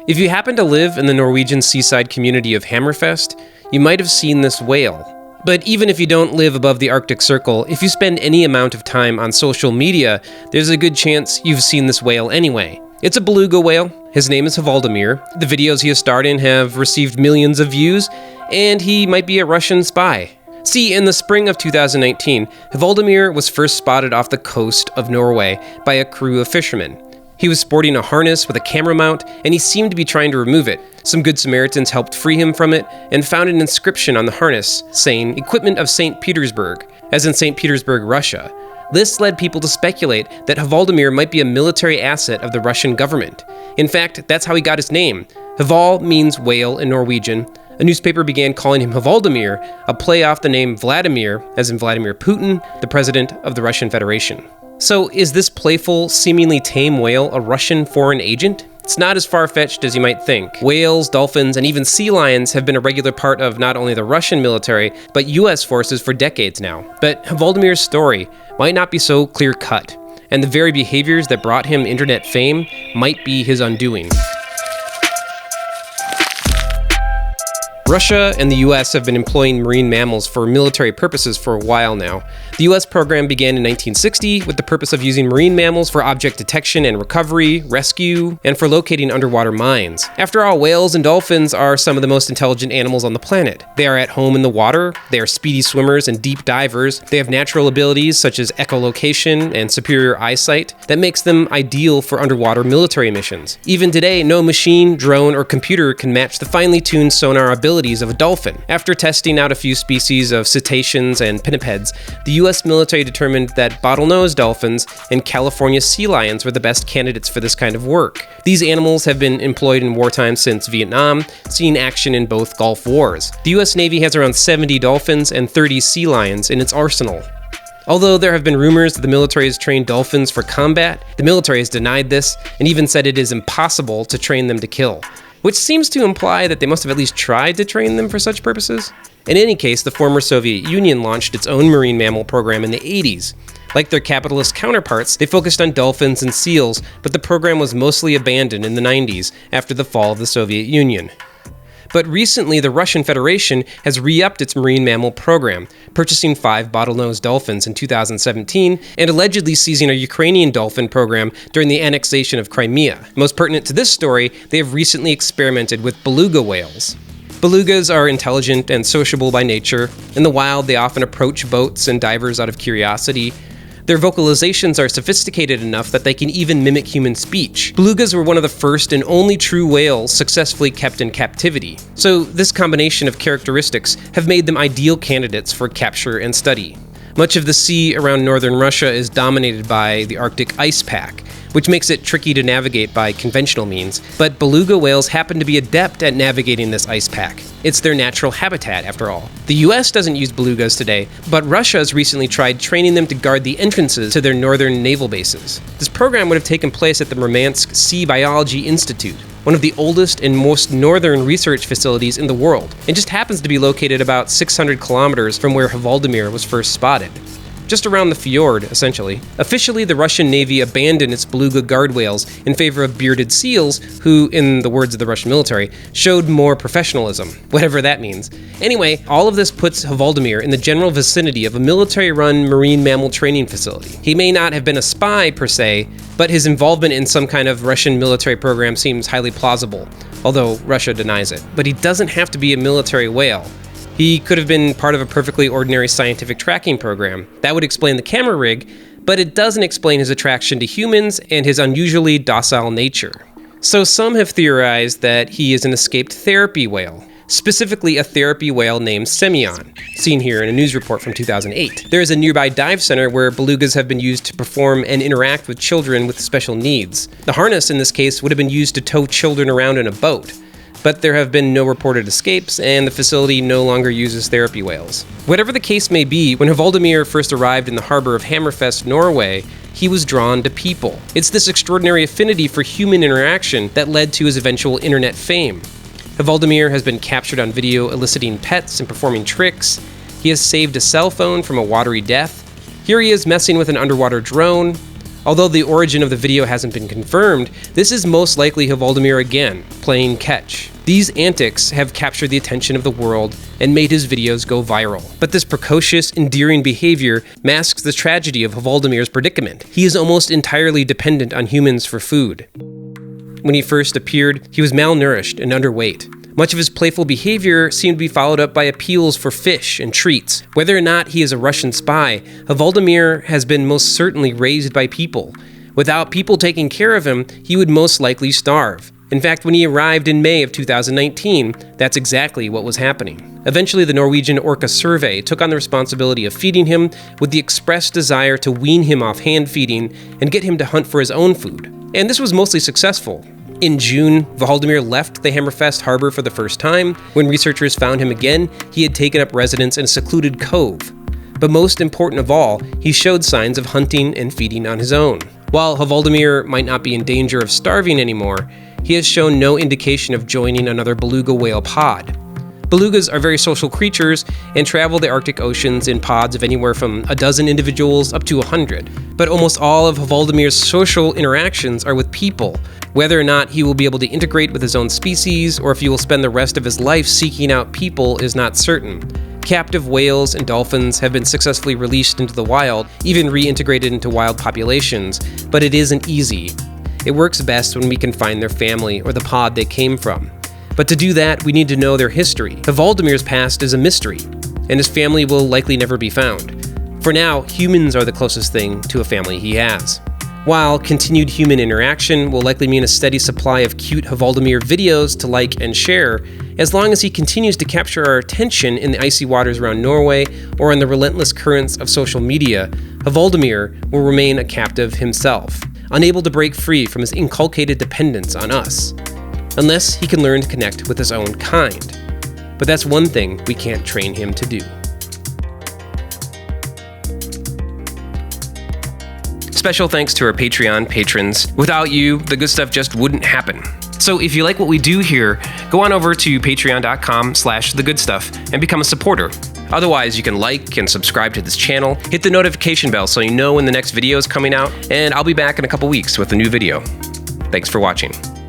If you happen to live in the Norwegian seaside community of Hammerfest, you might have seen this whale. But even if you don't live above the Arctic Circle, if you spend any amount of time on social media, there's a good chance you've seen this whale anyway. It's a beluga whale. His name is Hvaldimir. The videos he has starred in have received millions of views, and he might be a Russian spy. See, in the spring of 2019, Hvaldimir was first spotted off the coast of Norway by a crew of fishermen. He was sporting a harness with a camera mount, and he seemed to be trying to remove it. Some good Samaritans helped free him from it and found an inscription on the harness saying, "Equipment of St. Petersburg," as in St. Petersburg, Russia. This led people to speculate that Hvaldimir might be a military asset of the Russian government. In fact, that's how he got his name. Hval means whale in Norwegian. A newspaper began calling him Hvaldimir, a play off the name Vladimir, as in Vladimir Putin, the president of the Russian Federation. So is this playful, seemingly tame whale a Russian foreign agent? It's not as far-fetched as you might think. Whales, dolphins, and even sea lions have been a regular part of not only the Russian military, but US forces for decades now. But Hvaldimir's story might not be so clear-cut, and the very behaviors that brought him internet fame might be his undoing. Russia and the US have been employing marine mammals for military purposes for a while now. The US program began in 1960 with the purpose of using marine mammals for object detection and recovery, rescue, and for locating underwater mines. After all, whales and dolphins are some of the most intelligent animals on the planet. They are at home in the water, they are speedy swimmers and deep divers, they have natural abilities such as echolocation and superior eyesight that makes them ideal for underwater military missions. Even today, no machine, drone, or computer can match the finely tuned sonar abilities of a dolphin. After testing out a few species of cetaceans and pinnipeds, the US military determined that bottlenose dolphins and California sea lions were the best candidates for this kind of work. These animals have been employed in wartime since Vietnam, seeing action in both Gulf Wars. The US Navy has around 70 dolphins and 30 sea lions in its arsenal. Although there have been rumors that the military has trained dolphins for combat, the military has denied this and even said it is impossible to train them to kill, which seems to imply that they must have at least tried to train them for such purposes. In any case, the former Soviet Union launched its own marine mammal program in the 80s. Like their capitalist counterparts, they focused on dolphins and seals, but the program was mostly abandoned in the 90s after the fall of the Soviet Union. But recently, the Russian Federation has re-upped its marine mammal program, purchasing 5 bottlenose dolphins in 2017 and allegedly seizing a Ukrainian dolphin program during the annexation of Crimea. Most pertinent to this story, they have recently experimented with beluga whales. Belugas are intelligent and sociable by nature. In the wild, they often approach boats and divers out of curiosity. Their vocalizations are sophisticated enough that they can even mimic human speech. Belugas were one of the first and only true whales successfully kept in captivity. So this combination of characteristics have made them ideal candidates for capture and study. Much of the sea around northern Russia is dominated by the Arctic ice pack, which makes it tricky to navigate by conventional means, but beluga whales happen to be adept at navigating this ice pack. It's their natural habitat, after all. The US doesn't use belugas today, but Russia has recently tried training them to guard the entrances to their northern naval bases. This program would have taken place at the Murmansk Sea Biology Institute, one of the oldest and most northern research facilities in the world, and just happens to be located about 600 kilometers from where Hvaldimir was first spotted. Just around the fjord, essentially. Officially, the Russian Navy abandoned its beluga guard whales in favor of bearded seals, who, in the words of the Russian military, showed more professionalism, whatever that means. Anyway, all of this puts Hvaldimir in the general vicinity of a military-run marine mammal training facility. He may not have been a spy, per se, but his involvement in some kind of Russian military program seems highly plausible, although Russia denies it. But he doesn't have to be a military whale. He could have been part of a perfectly ordinary scientific tracking program. That would explain the camera rig, but it doesn't explain his attraction to humans and his unusually docile nature. So some have theorized that he is an escaped therapy whale, specifically a therapy whale named Semyon, seen here in a news report from 2008. There is a nearby dive center where belugas have been used to perform and interact with children with special needs. The harness in this case would have been used to tow children around in a boat, but there have been no reported escapes, and the facility no longer uses therapy whales. Whatever the case may be, when Hvaldimir first arrived in the harbor of Hammerfest, Norway, he was drawn to people. It's this extraordinary affinity for human interaction that led to his eventual internet fame. Hvaldimir has been captured on video eliciting pets and performing tricks. He has saved a cell phone from a watery death. Here he is messing with an underwater drone. Although the origin of the video hasn't been confirmed, this is most likely Hvaldimir again, playing catch. These antics have captured the attention of the world and made his videos go viral. But this precocious, endearing behavior masks the tragedy of Hvaldimir's predicament. He is almost entirely dependent on humans for food. When he first appeared, he was malnourished and underweight. Much of his playful behavior seemed to be followed up by appeals for fish and treats. Whether or not he is a Russian spy, Hvaldimir has been most certainly raised by people. Without people taking care of him, he would most likely starve. In fact, when he arrived in May of 2019, that's exactly what was happening. Eventually, the Norwegian Orca Survey took on the responsibility of feeding him with the express desire to wean him off hand feeding and get him to hunt for his own food. And this was mostly successful. In June, Hvaldimir left the Hammerfest harbor for the first time. When researchers found him again, he had taken up residence in a secluded cove. But most important of all, he showed signs of hunting and feeding on his own. While Hvaldimir might not be in danger of starving anymore, he has shown no indication of joining another beluga whale pod. Belugas are very social creatures and travel the Arctic oceans in pods of anywhere from a dozen individuals up to 100. But almost all of Hvaldimir's social interactions are with people. Whether or not he will be able to integrate with his own species, or if he will spend the rest of his life seeking out people, is not certain. Captive whales and dolphins have been successfully released into the wild, even reintegrated into wild populations, but it isn't easy. It works best when we can find their family or the pod they came from. But to do that, we need to know their history. Hvaldimir's past is a mystery, and his family will likely never be found. For now, humans are the closest thing to a family he has. While continued human interaction will likely mean a steady supply of cute Hvaldimir videos to like and share, as long as he continues to capture our attention in the icy waters around Norway or in the relentless currents of social media, Hvaldimir will remain a captive himself, unable to break free from his inculcated dependence on us. Unless he can learn to connect with his own kind. But that's one thing we can't train him to do. Special thanks to our Patreon patrons. Without you, the good stuff just wouldn't happen. So if you like what we do here, go on over to patreon.com/thegoodstuff and become a supporter. Otherwise, you can like and subscribe to this channel, hit the notification bell so you know when the next video is coming out, and I'll be back in a couple weeks with a new video. Thanks for watching.